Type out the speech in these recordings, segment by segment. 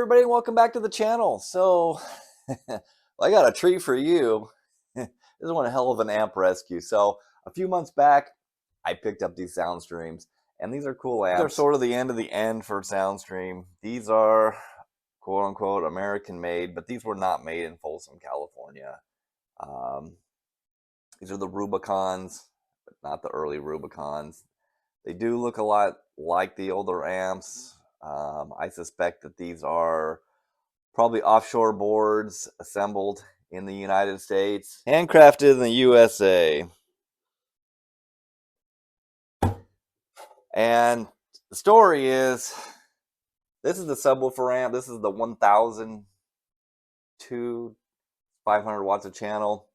everybody, and welcome back to the channel. So, I got a treat for you. This is one hell of an amp rescue. So, a few months back, I picked up these Soundstreams, and these are cool amps. They're sort of the end for Soundstream. These are quote-unquote American-made, but these were not made in Folsom, California. These are the Rubicons, but not the early Rubicons. They do look a lot like the older amps. I suspect that these are probably offshore boards assembled in the United States, handcrafted in the USA. And the story is, this is the subwoofer amp. This is the 1002 500 watts of channel.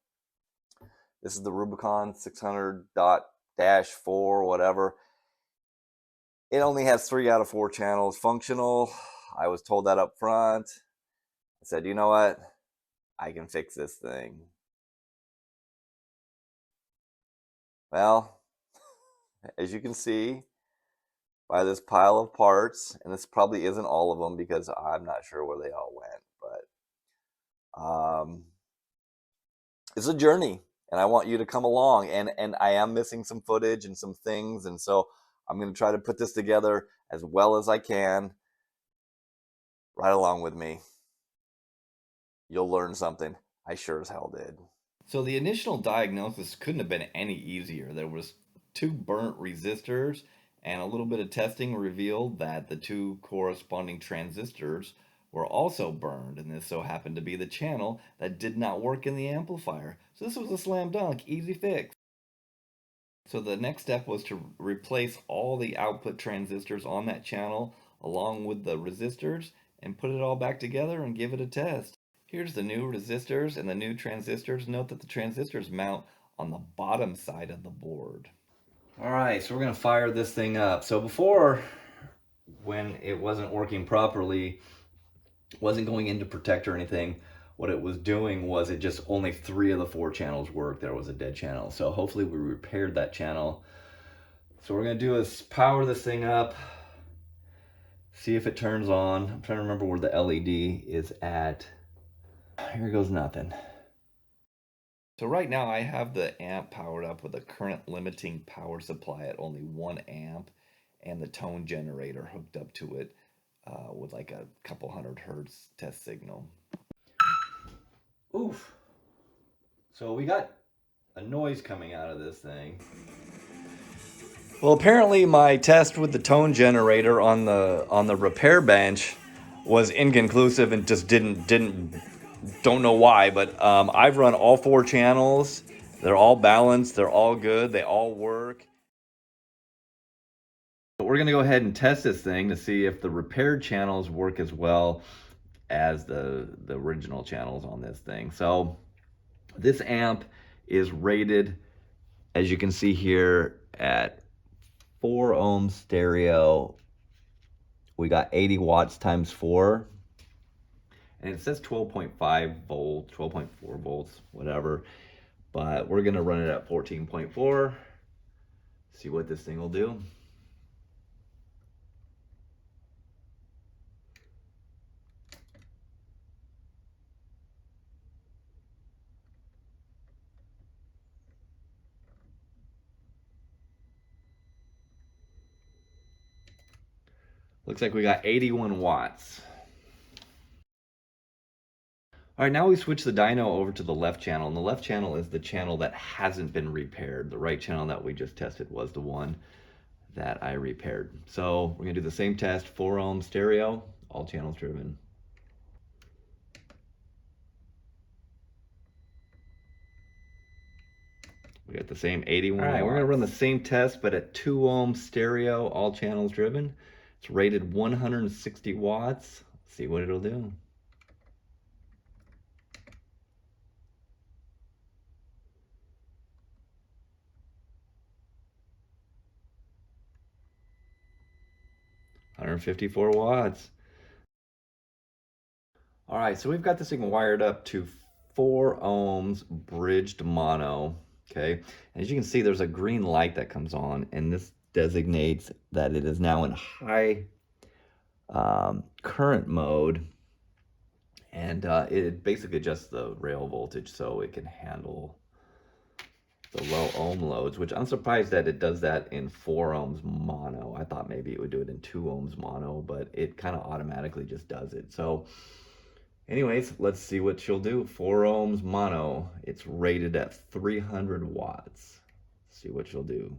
This is the Rubicon 600.4 whatever. It only has 3 out of 4 channels functional. I was told that up front. I said, you know what? I can fix this thing. Well, as you can see by this pile of parts, and this probably isn't all of them because I'm not sure where they all went, but it's a journey, and I want you to come along. And I am missing some footage and some things, and so I'm going to try to put this together as well as I can. Right along with me. You'll learn something. I sure as hell did. So the initial diagnosis couldn't have been any easier. There was 2 burnt resistors, and a little bit of testing revealed that the 2 corresponding transistors were also burned, and this so happened to be the channel that did not work in the amplifier. So this was a slam dunk, easy fix. So the next step was to replace all the output transistors on that channel along with the resistors and put it all back together and give it a test. Here's the new resistors and the new transistors. Note that the transistors mount on the bottom side of the board. Alright, so we're going to fire this thing up. So before, when it wasn't working properly, wasn't going into protect or anything, what it was doing was it just only 3 of the 4 channels worked. There was a dead channel. So hopefully we repaired that channel. So what we're going to do is power this thing up, see if it turns on. I'm trying to remember where the LED is at. Here goes nothing. So right now I have the amp powered up with a current limiting power supply at only 1 amp and the tone generator hooked up to it with like a couple hundred hertz test signal. Oof. So we got a noise coming out of this thing. Well, apparently my test with the tone generator on the repair bench was inconclusive and just don't know why, but I've run all 4 channels. They're all balanced, they're all good, they all work. But we're gonna go ahead and test this thing to see if the repaired channels work as well as the original channels on this thing. So this amp is rated, as you can see here, at 4 ohm stereo. We got 80 watts times 4. And it says 12.5 volts, 12.4 volts, whatever. But we're going to run it at 14.4. See what this thing will do. Looks like we got 81 watts. All right, now we switch the dyno over to the left channel, and the left channel is the channel that hasn't been repaired. The right channel that we just tested was the one that I repaired. So we're gonna do the same test, 4 ohm stereo, all channels driven. We got the same 81 watts. All right, we're gonna run the same test, but at 2 ohm stereo, all channels driven. It's rated 160 watts. Let's see what it'll do. $154 watts. All right, so we've got this thing wired up to 4 ohms bridged mono. Okay, and as you can see, there's a green light that comes on, and this designates that it is now in high current mode. And it basically adjusts the rail voltage so it can handle the low ohm loads, which I'm surprised that it does that in 4 ohms mono. I thought maybe it would do it in 2 ohms mono, but it kind of automatically just does it. So anyways, let's see what she'll do. 4 ohms mono. It's rated at 300 watts. Let's see what she'll do.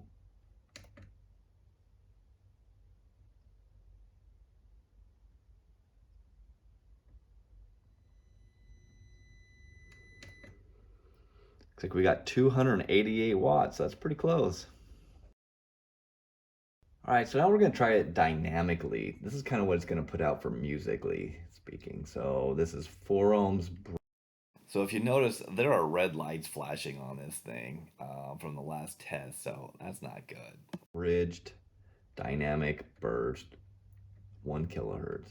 Looks like we got 288 watts. That's pretty close. All right, so now we're going to try it dynamically. This is kind of what it's going to put out for musically speaking. So this is 4 ohms. So if you notice, there are red lights flashing on this thing from the last test, so that's not good. Bridged dynamic burst, 1 kilohertz.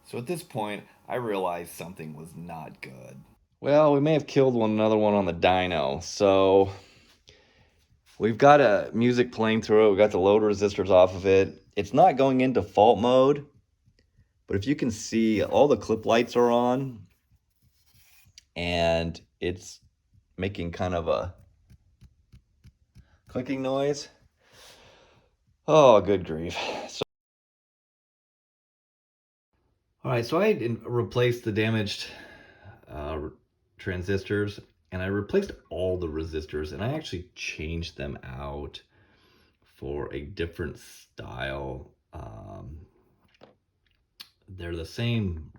So at this point, I realized something was not good. Well, we may have killed another one on the dyno. So we've got a music playing through it. We got the load resistors off of it. It's not going into fault mode, but if you can see, all the clip lights are on, and it's making kind of a clicking noise. Oh, good grief. All right, so I replaced the damaged transistors, and I replaced all the resistors, and I actually changed them out for a different style. They're the same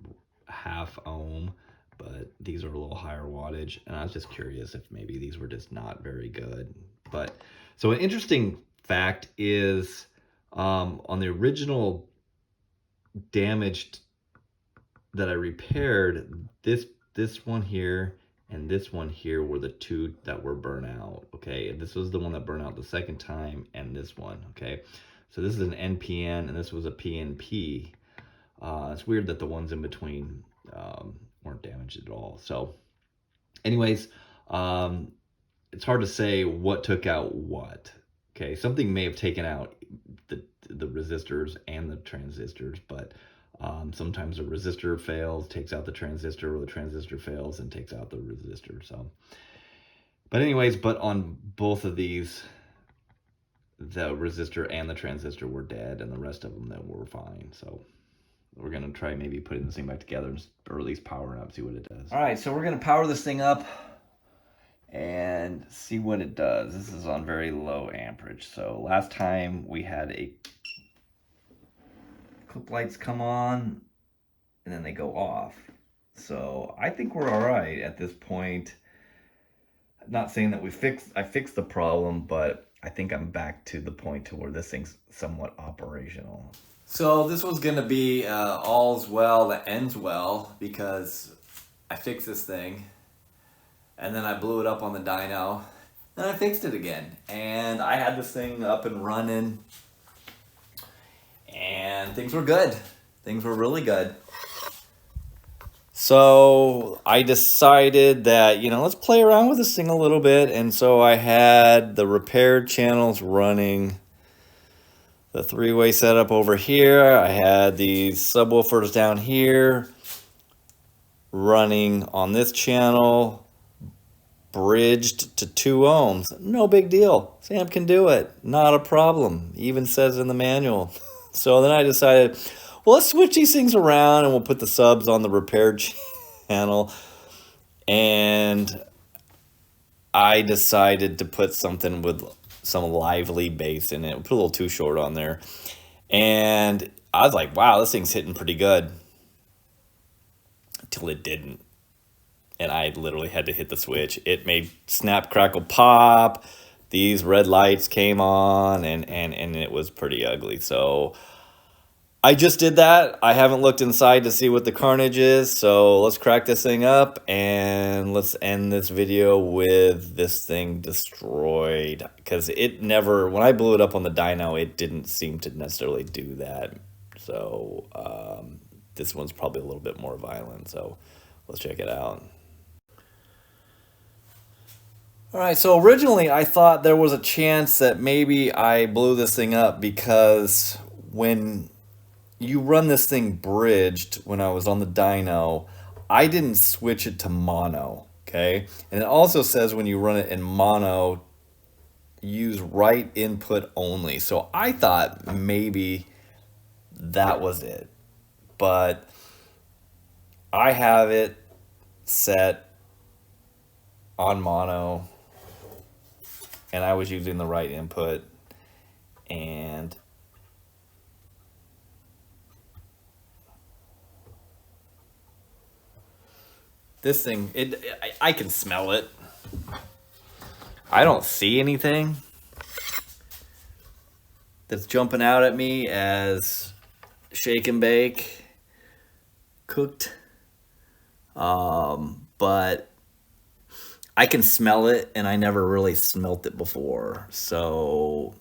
half ohm, but these are a little higher wattage, and I was just curious if maybe these were just not very good. But so an interesting fact is on the original damaged that I repaired, this one here and this one here were the two that were burnt out. Okay, and this was the one that burned out the second time, and this one. Okay, so this is an NPN and this was a PNP. It's weird that the ones in between weren't damaged at all. So anyways, it's hard to say what took out what. Okay, something may have taken out the resistors and the transistors, but sometimes a resistor fails, takes out the transistor, or the transistor fails and takes out the resistor. So, but anyways, but on both of these, the resistor and the transistor were dead, and the rest of them that were fine. So we're gonna try maybe putting this thing back together, or at least powering up, see what it does. All right, so we're gonna power this thing up and see what it does. This is on very low amperage. So last time we had a clip lights come on and then they go off. So I think we're all right at this point. I'm not saying that I fixed the problem, but I think I'm back to the point to where this thing's somewhat operational. So this was gonna be all's well that ends well, because I fixed this thing and then I blew it up on the dyno and I fixed it again, and I had this thing up and running and things were good. Things were really good. So I decided that, let's play around with this thing a little bit. And so I had the repaired channels running, the 3-way setup over here. I had these subwoofers down here running on this channel, bridged to 2 ohms. No big deal. Sam can do it. Not a problem. Even says in the manual. So then I decided, well, let's switch these things around and we'll put the subs on the repaired channel. And I decided to put something with some lively bass in it. Put a little Too Short on there. And I was like, wow, this thing's hitting pretty good. Until it didn't. And I literally had to hit the switch. It made snap, crackle, pop. These red lights came on, and it was pretty ugly. So I just did that. I haven't looked inside to see what the carnage is. So let's crack this thing up and let's end this video with this thing destroyed. Because it never, when I blew it up on the dyno, it didn't seem to necessarily do that. So this one's probably a little bit more violent. So let's check it out. All right, so originally I thought there was a chance that maybe I blew this thing up because when you run this thing bridged, when I was on the dyno, I didn't switch it to mono, okay? And it also says when you run it in mono, use right input only. So I thought maybe that was it. But I have it set on mono, and I was using the right input, and this thing, I can smell it. I don't see anything that's jumping out at me as shake and bake cooked, but I can smell it, and I never really smelt it before, so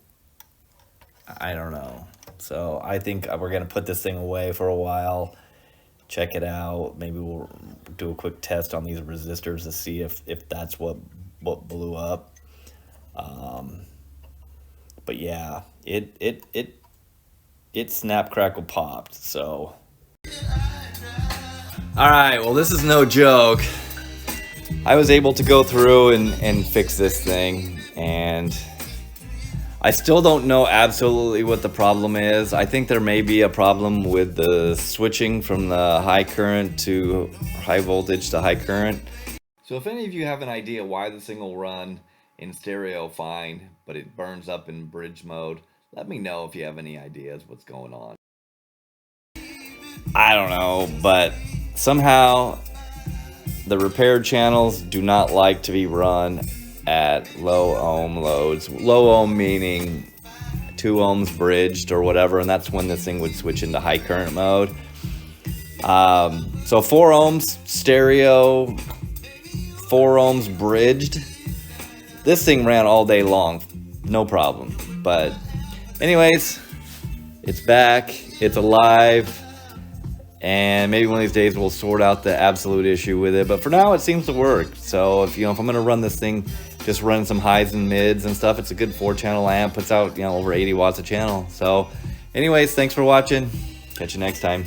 I don't know. So I think we're gonna put this thing away for a while, check it out. Maybe we'll do a quick test on these resistors to see if that's what blew up. But yeah, it snap crackle popped. So all right, well, this is no joke. I was able to go through and fix this thing, and I still don't know absolutely what the problem is. I think there may be a problem with the switching from the high current to high voltage to high current. So if any of you have an idea why this thing will run in stereo fine, but it burns up in bridge mode, let me know if you have any ideas what's going on. I don't know, but somehow the repaired channels do not like to be run at low ohm loads. Low ohm meaning 2 ohms bridged or whatever, and that's when this thing would switch into high current mode. So 4 ohms stereo, 4 ohms bridged. This thing ran all day long, no problem. But anyways, it's back, it's alive, and maybe one of these days we'll sort out the absolute issue with it. But for now, it seems to work. So if I'm gonna run this thing, just run some highs and mids and stuff, it's a good 4-channel amp, puts out over 80 watts a channel. So anyways, thanks for watching. Catch you next time.